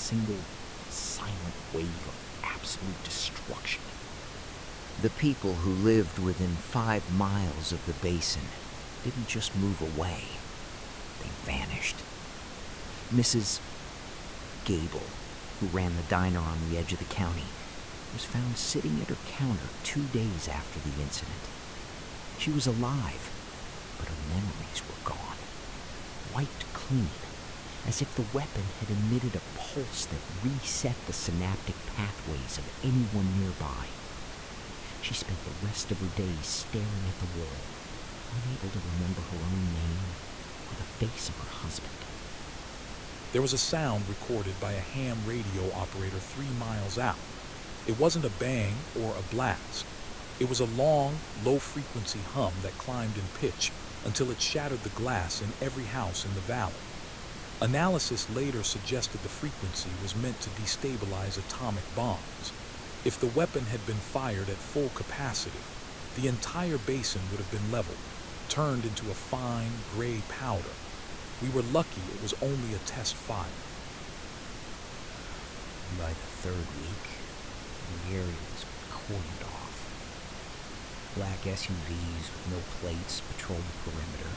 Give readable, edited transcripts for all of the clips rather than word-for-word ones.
single silent wave of absolute destruction. The people who lived within 5 miles of the basin didn't just move away, they vanished. Mrs. Gable, who ran the diner on the edge of the county, was found sitting at her counter 2 days after the incident. She was alive, but her memories were gone, wiped clean, as if the weapon had emitted a pulse that reset the synaptic pathways of anyone nearby. She spent the rest of her days staring at the wall, unable to remember her own name or the face of her husband. There was a sound recorded by a ham radio operator 3 miles out. It wasn't a bang or a blast. It was a long, low-frequency hum that climbed in pitch until it shattered the glass in every house in the valley. Analysis later suggested the frequency was meant to destabilize atomic bombs. If the weapon had been fired at full capacity, the entire basin would have been leveled, turned into a fine, gray powder. We were lucky it was only a test fire. By the 3rd week, the area was cordoned off. Black SUVs with no plates patrolled the perimeter,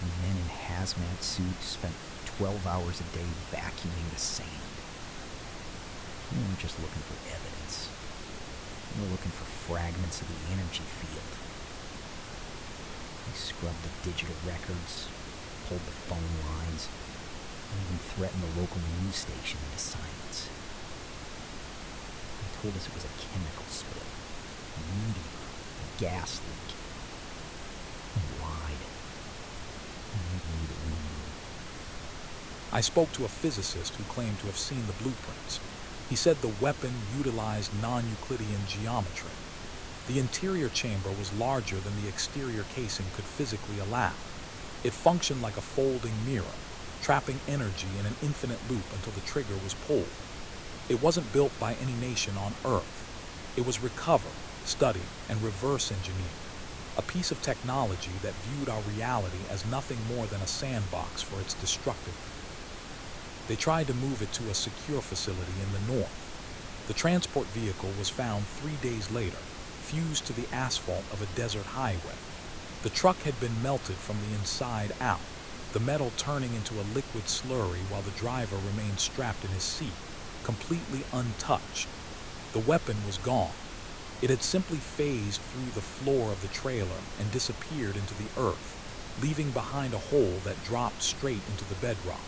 and men in hazmat suits spent 12 hours a day vacuuming the sand. They weren't just looking for evidence. They were looking for fragments of the energy field. They scrubbed the digital records, pulled the phone lines, and even threatened the local news station into silence. They told us it was a chemical spill, a meteor, a gas leak. They lied. And they believed that we knew. I spoke to a physicist who claimed to have seen the blueprints. He said the weapon utilized non-Euclidean geometry. The interior chamber was larger than the exterior casing could physically allow. It functioned like a folding mirror, trapping energy in an infinite loop until the trigger was pulled. It wasn't built by any nation on Earth. It was recovered, studied, and reverse engineered. A piece of technology that viewed our reality as nothing more than a sandbox for its destructive. They tried to move it to a secure facility in the north. The transport vehicle was found 3 days later, fused to the asphalt of a desert highway. The truck had been melted from the inside out, the metal turning into a liquid slurry while the driver remained strapped in his seat, completely untouched. The weapon was gone. It had simply phased through the floor of the trailer and disappeared into the earth, leaving behind a hole that dropped straight into the bedrock.